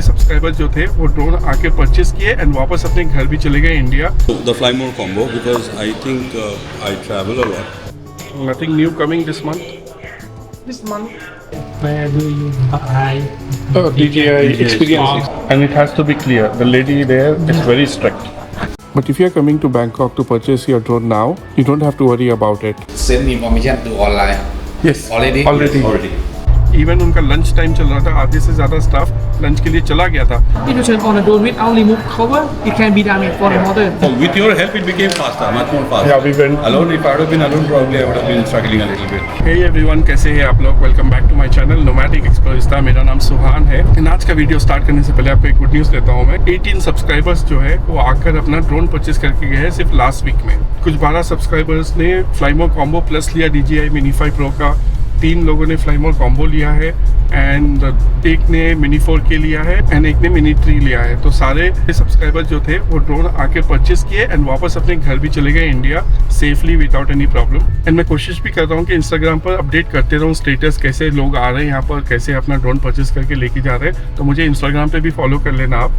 Subscriber जो थे वो ड्रोन आके परचेस किए एंड वापस अपने घर भी चले गए India. The fly more combo because I think I travel a lot. Nothing new coming this month. This month, where do you buy? DJI experience, and it has to be clear. The lady there is very strict. But if you are coming to Bangkok to purchase your drone now, you don't have to worry about it. Send information to online. Yes, Already. Even उनका lunch time चल रहा था, आधे से ज़्यादा staff lunch के लिए चला गया था. If you turn on the drone without remove cover, it can be damaged for the motor. So with your help, it became faster, much more faster. Yeah, we went. Alone, if I would have been alone, probably I would have been struggling a little bit. Hey everyone, कैसे हैं आप लोग? Welcome back to my channel Nomadic Explorista. मेरा नाम सुहान है. आज का video start करने से पहले आपको एक गुड न्यूज़ देता हूँ मैं. 18 सब्सक्राइबर्स जो है वो आकर अपना ड्रोन परचेस करके गए हैं सिर्फ लास्ट वीक में. कुछ 12 सब्सक्राइबर्स ने फ्लाइमो कॉम्बो प्लस लिया DJI मिनी 5 प्रो का. 3 लोगों ने फ्लाइमो कॉम्बो लिया है एंड एक ने मिनी 4 के लिया है एंड एक ने मिनी 3 लिया है. तो सारे सब्सक्राइबर जो थे वो ड्रोन आके परचेस किए एंड वापस अपने घर भी चले गए India safely without any problem. And मैं कोशिश भी कर रहा हूँ कि इंस्टाग्राम पर अपडेट करते रहूँ स्टेटस, कैसे लोग आ रहे हैं यहाँ पर, कैसे अपना ड्रोन परचेस करके लेके जा रहे हैं. तो मुझे इंस्टाग्राम पे भी फॉलो कर लेना आप.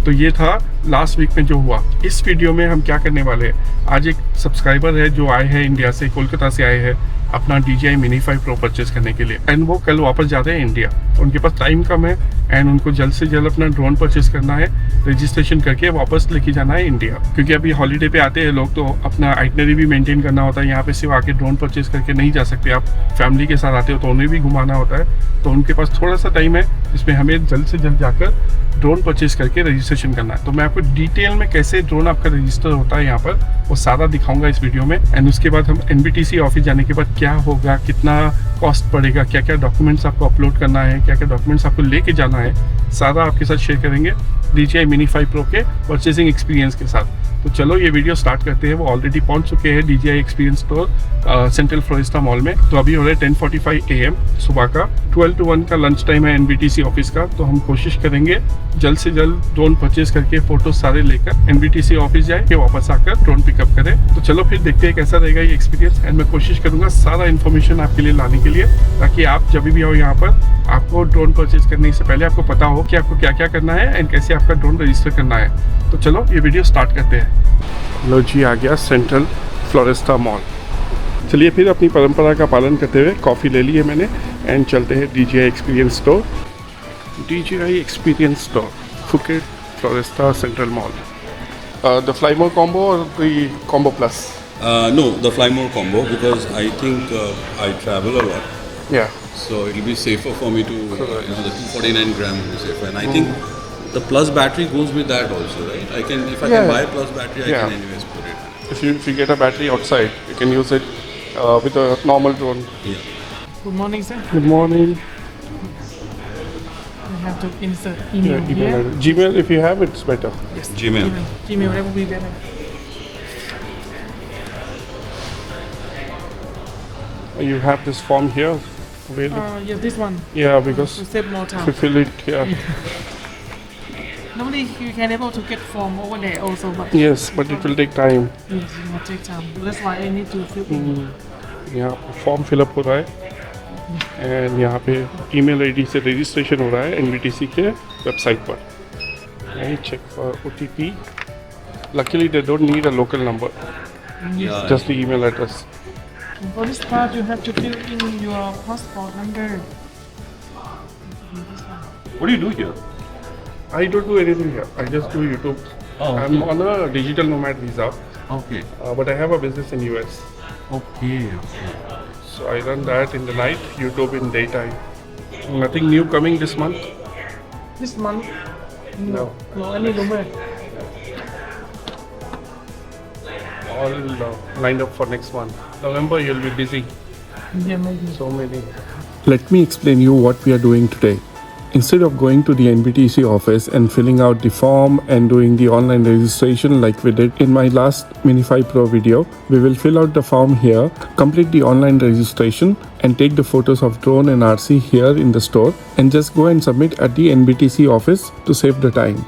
तो ये था लास्ट वीक में जो हुआ. इस वीडियो में हम क्या करने वाले हैं, आज एक सब्सक्राइबर है जो आए हैं इंडिया से, कोलकाता से आए हैं अपना DJI मिनी 5 प्रो परचेस करने के लिए एंड वो कल वापस जा रहे हैं इंडिया. उनके पास टाइम कम है एंड उनको जल्द से जल्द अपना ड्रोन परचेस करना है, रजिस्ट्रेशन करके वापस लेके जाना है इंडिया. क्योंकि अभी हॉलीडे पे आते हैं लोग तो अपना आइटनरी भी मेंटेन करना होता है. यहाँ पे सिर्फ आके ड्रोन परचेस करके नहीं जा सकते. आप फैमिली के साथ आते हो तो उन्हें भी घुमाना होता है. तो उनके पास थोड़ा सा टाइम है जिसमें हमें जल्द से जल्द जाकर ड्रोन परचेस करके रजिस्ट्रेशन करना है. तो मैं आपको डिटेल में कैसे ड्रोन आपका रजिस्टर होता है यहाँ पर वो सारा दिखाऊंगा इस वीडियो में. एंड उसके बाद हम NBTC ऑफिस जाने के बाद क्या होगा, कितना कॉस्ट पड़ेगा, क्या क्या डॉक्यूमेंट्स आपको अपलोड करना है, क्या क्या डॉक्यूमेंट्स आपको लेके जाना है, सारा आपके साथ शेयर करेंगे DJI मिनी 5 प्रो के परचेसिंग एक्सपीरियंस के साथ. तो चलो ये वीडियो स्टार्ट करते हैं. वो ऑलरेडी पहुंच चुके हैं DJI experience store central Floresta mall में. तो अभी हो रहा है 10:45 AM सुबह का. 12 to 1 का लंच टाइम है NBTC ऑफिस का. तो हम कोशिश करेंगे जल्द से जल्द ड्रोन परचेस करके फोटो सारे लेकर NBTC ऑफिस जाए के वापस आकर ड्रोन पिकअप करें. तो चलो फिर देखते हैं कैसा रहेगा ये एक्सपीरियंस. एंड मैं कोशिश करूंगा सारा इन्फॉर्मेशन आपके लिए लाने के लिए, ताकि आप जब भी आओ यहाँ पर आपको ड्रोन परचेज करने से पहले आपको पता हो कि आपको क्या क्या करना है एंड कैसे आपका ड्रोन रजिस्टर करना है. तो चलो ये वीडियो स्टार्ट करते हैं. लो जी, आ गया सेंट्रल फ्लोरिस्टा मॉल. चलिए फिर अपनी परंपरा का पालन करते हुए कॉफ़ी ले ली है मैंने एंड चलते हैं DJI experience store. DJI experience store, Phuket, Floresta, central mall. The Fly More combo और the combo plus? No, the fly more combo because I think I travel a lot. Yeah. So it will be safer for me to, the 249 gram will be safer. And I think the plus battery goes with that also, right? I can, if I can buy a plus battery, I can anyways put it. If you get a battery outside, you can use it with a normal drone. Yeah. Good morning, sir. Good morning. You have to insert email here. Gmail, if you have, it's better. Yes. Gmail. Gmail, that will be better. You have this form here available. Yeah, this one. Yeah, because To save more time. to fill it here. Normally, you can able to get form over there also, but Yes, but it will take time. yes, it will take time. That's why I need to fill in. यहाँ form fill up हो रहा है and यहाँ पे email ID से registration हो रहा है NBTC के वेबसाइट पर. Check for OTP. Luckily, they don't need a local number. Yeah. Just the email address. For this part, you have to fill in your passport number. What do you do here? I don't do anything here. I just do YouTube. Oh, I'm on a digital nomad visa, Okay. but I have a business in US. Okay. So I run that in the night, YouTube in daytime. Nothing new coming this month? This month? No. No, any number. All lined up for next month. November you'll be busy. Yeah, maybe. So many. Let me explain you what we are doing today. Instead of going to the NBTC office and filling out the form and doing the online registration like we did in my last Mini 5 Pro video, we will fill out the form here, complete the online registration and take the photos of drone and RC here in the store and just go and submit at the NBTC office to save the time.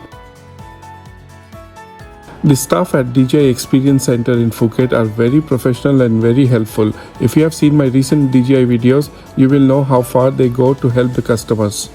The staff at DJI Experience Center in Phuket are very professional and very helpful. If you have seen my recent DJI videos, you will know how far they go to help the customers.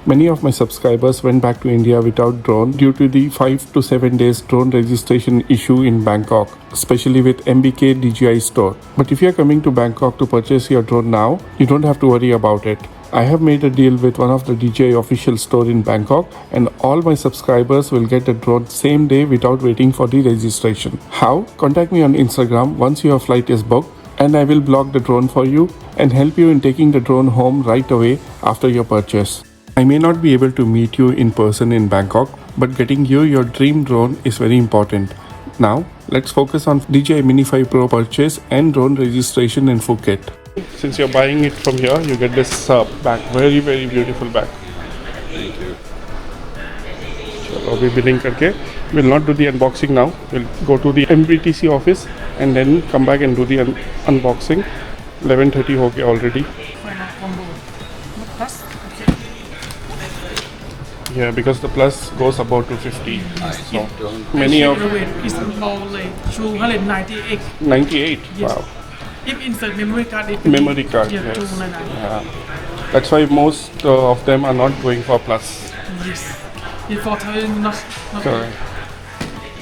Many of my subscribers went back to India without drone due to the 5 to 7 days drone registration issue in Bangkok, especially with MBK DJI store. But if you are coming to Bangkok to purchase your drone now, you don't have to worry about it. I have made a deal with one of the DJI official store in Bangkok, and all my subscribers will get a drone same day without waiting for the registration. How? Contact me on Instagram once your flight is booked, and I will block the drone for you and help you in taking the drone home right away after your purchase. I may not be able to meet you in person in Bangkok, but getting you your dream drone is very important. Now, let's focus on DJI Mini 5 Pro purchase and drone registration in Phuket. Since you're buying it from here, you get this bag. Very, very beautiful bag. Thank you. So, we'll be billing करके. We'll not do the unboxing now. We'll go to the NBTC office and then come back and do the unboxing. 11:30 हो गया already. Final combo. Plus, okay. Yeah, because the plus goes about 250. So many of It's about like 298. 98. Yes. Wow. If insert memory card, it Memory card. yeah, Yes. 299. Yeah. That's why most of them are not going for plus. Yes. If for Thailand, not. Correct.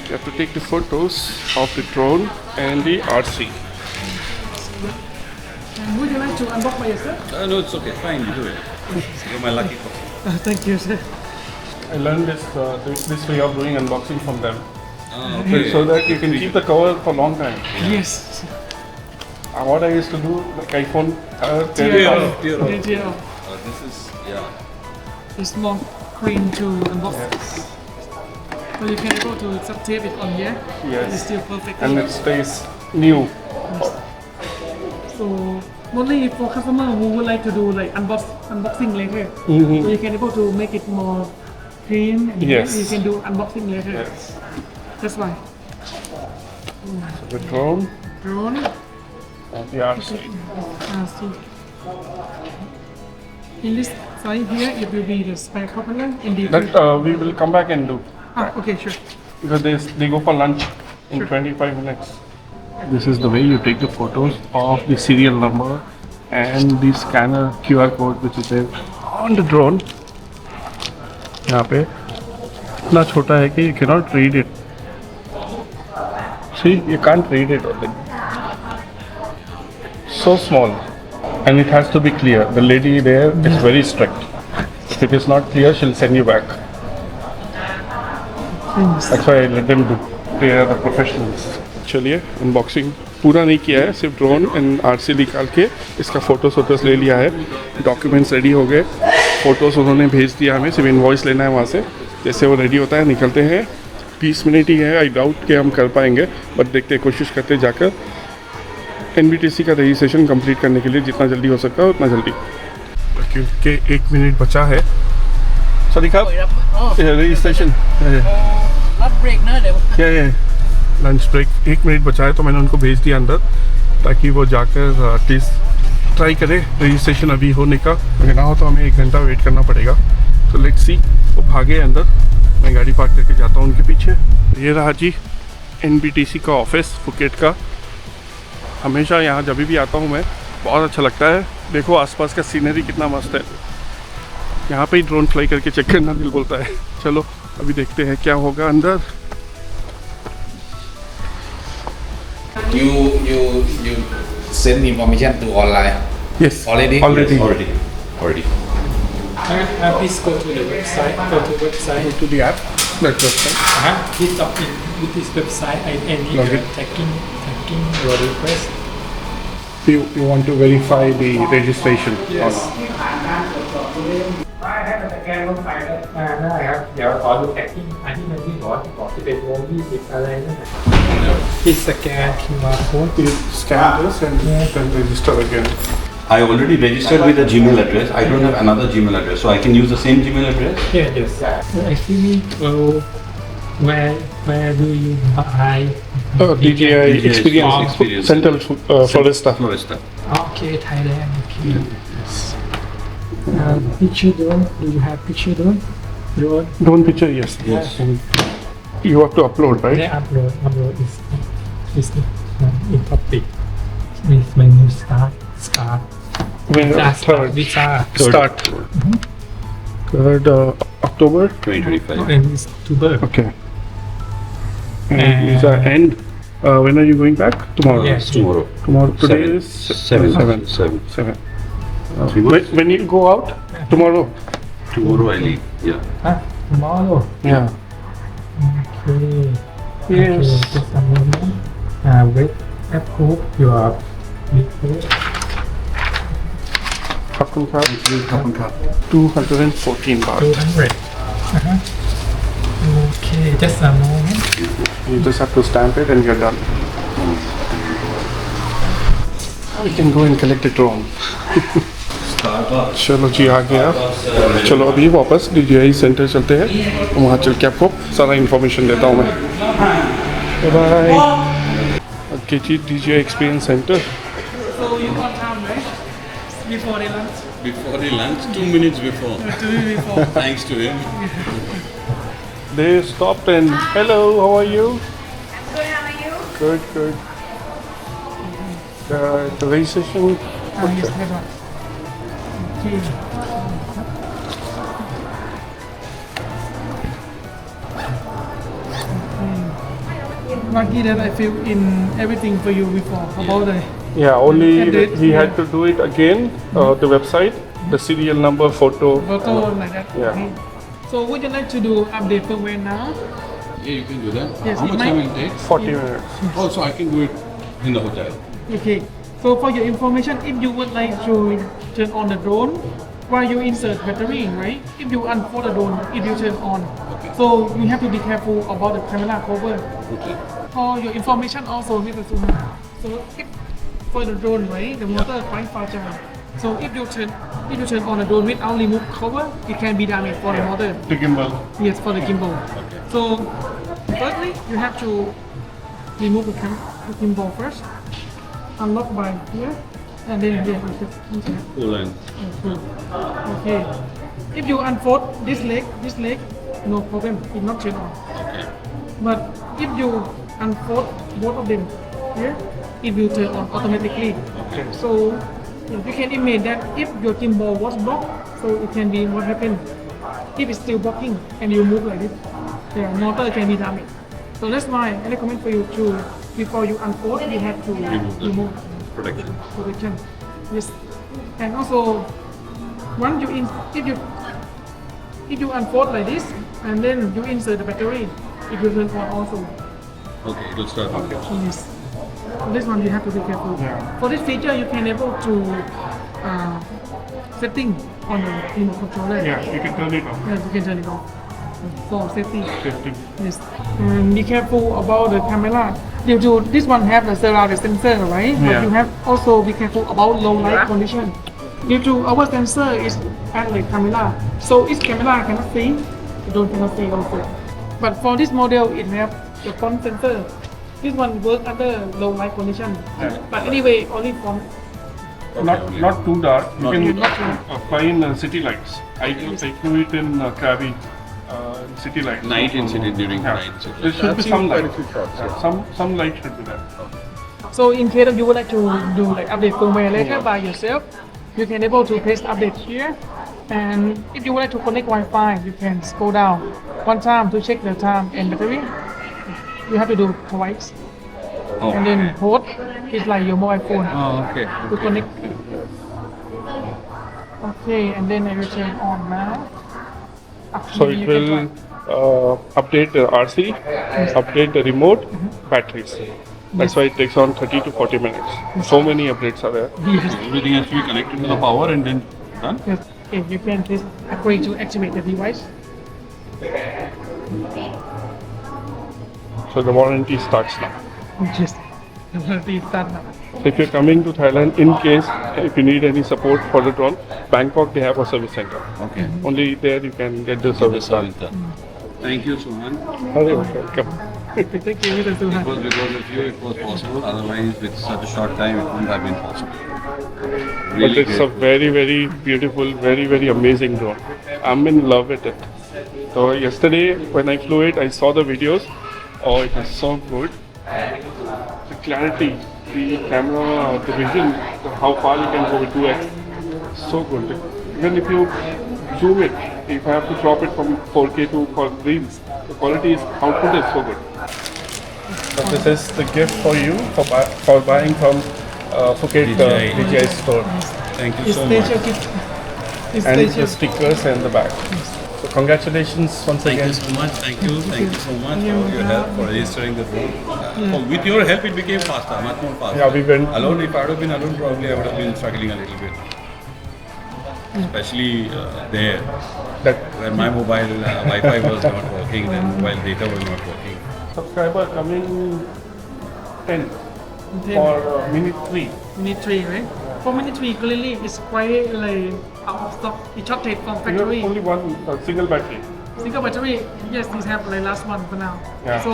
You have to take the photos of the drone and the RC. And would you like to unbox by yourself? No, it's okay. Fine, you do it. You're my lucky customer. Thank you, sir. I learned this way of doing unboxing from them, Okay. so that you can keep the cover for a long time. Yes. What I used to do, like iPhone, tear it Yeah. off. Yeah. This is, yeah. It's more clean to unbox. So you can able to sub tape it on here. Yes. It's still perfect. And it stays new. So mostly for customer who would like to do like unboxing later, Mm-hmm. so you can able to make it more clean. And Yes. you can do unboxing later. Yes. That's why. The drone Drone. and the RC. See. In this side here, it will be the spare propeller in the. That we will come back and do. Okay, sure. Because they go for lunch in 25 minutes. This is the way you take the photos of the serial number and the scanner QR code which is there on the drone. यहाँ पे इतना छोटा है कि you cannot read it. See, you can't read it. So small, and it has to be clear. The lady there is very strict. If it is not clear, she'll send you back. That's why I let them do. They are the professionals. चलिए unboxing पूरा नहीं किया है, सिर्फ drone and RC निकाल के इसका photos ले लिया है. डॉक्यूमेंट्स रेडी हो गए, फ़ोटोज़ उन्होंने भेज दिया हमें, सिर्फ इनवॉइस लेना है वहाँ से. जैसे वो रेडी होता है निकलते हैं. 20 मिनट ही है. आई डाउट कि हम कर पाएंगे, बट देखते हैं, कोशिश करते जाकर NBTC का रजिस्ट्रेशन कंप्लीट करने के लिए जितना जल्दी हो सकता है उतना जल्दी, क्योंकि 1 मिनट बचा है. सॉरी कब रजिस्ट्रेशन क्या है, लंच ब्रेक 1 मिनट बचा है, तो मैंने उनको भेज दिया अंदर ताकि वो जाकर एटलीस्ट ट्राई करे रजिस्ट्रेशन अभी होने का. अगर ना हो तो हमें 1 घंटा वेट करना पड़ेगा. तो लेट्स सी. वो भागे अंदर, मैं गाड़ी पार्क करके जाता हूँ उनके पीछे. ये रहा जी NBTC का ऑफिस फुकेट का. हमेशा यहाँ जब भी आता हूँ मैं, बहुत अच्छा लगता है. देखो आसपास का सीनरी कितना मस्त है. यहाँ पे ही ड्रोन फ्लाई करके चेक करना दिल बोलता है. चलो अभी देखते हैं क्या होगा अंदर. You send information to online. Yes, Already? already. Please go to the website. Go to website. To the app. That's right. Please log in with this website. I need Log your in. tracking your request. You want to verify the registration. Yes. I have a scan on file. And I have your audio tracking. I think maybe what to get wrong with Thailand. Please scan QR code. You scan this and then register again. I already registered with a Gmail address. I don't have another Gmail address, so I can use the same Gmail address. Yeah, yes. So actually, where do you buy? DJI Experience. Central Florista. Florista. Okay, Thailand. Okay. Picture drone. Do you have picture drone? Drone picture, yes. Yes. And you have to upload, right? Yeah, upload is in public. With menu start. When Start. third. Visa. Start. 3rd October. 2025. And it's to birth. Okay. And visa end. When are you going back? Tomorrow. Yes. Tomorrow. Tomorrow. Today Seven. is Seven. Seven. Seven. 3 When, months. when you go out? Tomorrow. Tomorrow I leave. Yeah. Tomorrow. Yeah. Okay. Yes. Okay, just a moment. Wait. Approve your request. Kapun card. Kapun card. 214 baht. 200. Okay, just a moment. You just have to stamp it and you're done. We can go and collect the drone. चलो जी आ गया. चलो अभी वापस DJI centre चलते हैं. वहाँ चल के आपको सारा इन्फॉर्मेशन देता हूँ मैं. बाय. ओके जी DJI experience centre. So you got time, right? Before the lunch. Before the lunch, 2 minutes before. 2 minutes before. Thanks to him. They stopped and hello, how are you? Good, how are you? Good, good. The registration. Yes, that one. Okay. Lucky that I filled in everything for you before about the Yeah, only And it- he had to do it again. The website, the serial number, photo. photo like that. Yeah. Okay. So would you like to do update firmware now? Yeah, you can do that. Yes, How it much might- time will it take? 40 minutes. Oh, so I can do it in the hotel. Okay. So for your information, if you would like to turn on the drone, while you insert battery, right? If you unfold the drone, if you turn on, so you have to be careful about the camera cover. Okay. For your information also, Mr. Suman. So if for the drone, right, the motor is quite fragile. So if you turn on the drone without remove cover, it can be damaged for the motor. The gimbal. Yes, for the gimbal. So firstly, you have to remove the gimbal first. Unlock by here, and then here you just Cool and okay. If you unfold this leg, no problem, it not turn on. okay. But if you unfold both of them here, it will turn on automatically. Okay. So you can imagine that if your gimbal was blocked, so it can be what happened. If it's still blocking and you move like this, the motor can be damaged. So that's why I recommend for you to, before you unfold, you have to remove protection. Yes. And also, once if you unfold like this, and then you insert the battery, it will turn on also. Okay, it will start. Okay. Yes. This one you have to be careful. Yeah. For this feature, you can able to setting on the remote controller. Yeah, you can turn it on. Yes, you can turn it off for safety. Safety. Yes. And be careful about the camera. Due to this one have the surround sensor, right? Yeah. But you have also be careful about low light condition. Due to our sensor is at the camera, so if camera cannot see, the drone cannot see also. But for this model, it have the front sensor. This one works under low light condition. Yeah. But anyway, only from Not too dark. You can not too- find city lights. I flew it in Krabi. City lights. Night incident during Yeah. night incident. There should I've be seen some quite light. a few shots, Yeah, yeah. some light should be there. So in case of you would like to do like update firmware later by yourself, you can able to press update here. And if you would like to connect Wi-Fi, you can scroll down one time to check the time and battery. You have to do twice. Oh. And then hold is like your mobile phone Oh, okay. to connect. Okay, and then I will turn on now. So Maybe it you can will try. update the RC, update the remote, batteries. That's why it takes on 30 to 40 minutes. So many updates are there. Yes. Everything has to be connected to the power and then done. Yes. Okay, you can just agree to activate the device. So the warranty starts now. Yes. The warranty is done now. So if you're coming to Thailand, in case if you need any support for the drone, Bangkok they have a service center. Okay. Only there you can get the service done. Thank you, Suhan. Very welcome. Thank you, Mr. Suhan. It was because of you it was possible. Otherwise, with such a short time, it wouldn't have been possible. But Really it's a great. very beautiful, very amazing drone. I'm in love with it. So yesterday when I flew it, I saw the videos. Oh, it was so good. The clarity, the camera, the vision, how far you can go with 2x. So good. Even if you zoom it, if I have to crop it from 4K to for reels, the quality is output is so good. So this is the gift for you for buying from Phuket DJI store. Thank you It's so much. special gift. It's And the special. stickers and the bag. So congratulations once Thank again. you so much. Thank you so much for your help for registering the drone. With your help, it became faster, much more faster. Yeah, we went. Alone, if I would have been alone, probably I would have been struggling a little bit. Especially there, That where my mobile Wi-Fi was not working, then mobile data was not working. subscriber coming 10 Then for minute 3. minute 3, right? For minute 3, clearly it's quite like out of stock. It shortage from You have factory. only one single battery. Single battery, yes, these have like last one for now. Yeah. So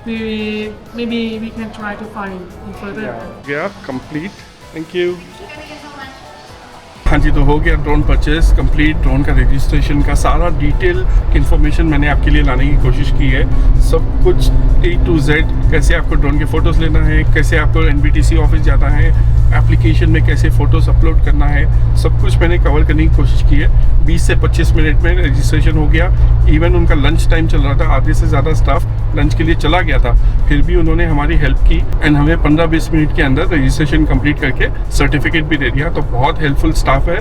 maybe we can try to find further. Yeah, complete. Thank you. हाँ जी, तो हो गया drone purchase complete. Drone का registration का सारा detail information मैंने आपके लिए लाने की कोशिश की है। सब कुछ A to Z, कैसे आपको ड्रोन के फ़ोटोज़ लेना है, कैसे आपको NBTC ऑफिस जाना है, एप्लीकेशन में कैसे फ़ोटोज़ अपलोड करना है, सब कुछ मैंने कवर करने की कोशिश की है। 20 से 25 मिनट में रजिस्ट्रेशन हो गया। इवन उनका लंच टाइम चल रहा था, आधे से ज़्यादा स्टाफ लंच के लिए चला गया था, फिर भी उन्होंने हमारी हेल्प की एंड हमें 15-20 मिनट के अंदर रजिस्ट्रेशन कंप्लीट करके सर्टिफिकेट भी दे दिया। तो बहुत हेल्पफुल स्टाफ है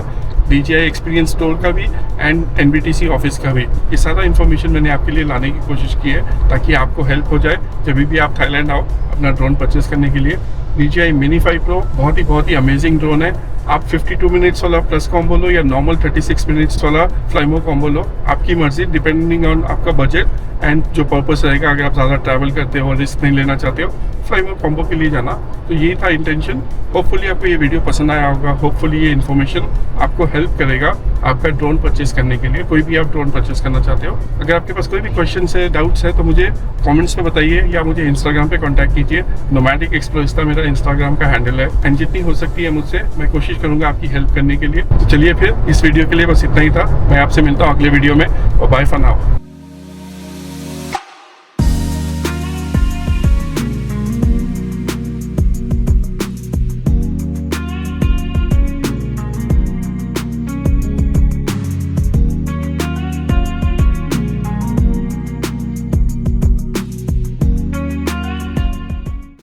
DJI एक्सपीरियंस स्टोर का भी एंड NBTC ऑफिस का भी। ये सारा इन्फॉर्मेशन मैंने आपके लिए लाने की कोशिश की है ताकि आपको हेल्प हो जाए जब भी आप थाईलैंड आओ अपना ड्रोन परचेज करने के लिए। DJI Mini 5 Pro बहुत ही अमेजिंग ड्रोन है। आप 52 मिनट्स वाला प्लस कॉम्बो लो या नॉर्मल 36 मिनट्स वाला फ्लाइमो कॉम्बो लो, आपकी मर्जी, डिपेंडिंग ऑन आपका बजट एंड जो पर्पस रहेगा। अगर आप ज़्यादा ट्रैवल करते हो, रिस्क नहीं लेना चाहते हो, फ्लाइमो कॉम्बो के लिए जाना। तो ये था इंटेंशन। होपफुली आपको ये वीडियो पसंद आया होगा। होपफुली ये इन्फॉर्मेशन आपको हेल्प करेगा आपका ड्रोन परचेज करने के लिए। कोई भी आप ड्रोन परचेज करना चाहते हो, अगर आपके पास कोई भी क्वेश्चन है, डाउट्स है, तो मुझे कमेंट्स में बताइए या मुझे इंस्टाग्राम पे कांटेक्ट कीजिए। नोमैडिक एक्सप्लोरिस्टा मेरा इंस्टाग्राम का हैंडल है एंड जितनी हो सकती है मुझसे मैं कोशिश करूंगा आपकी हेल्प करने के लिए। तो चलिए फिर इस वीडियो के लिए बस इतना ही था। मैं आपसे मिलता हूँ अगले वीडियो में और बाय फॉर नाउ।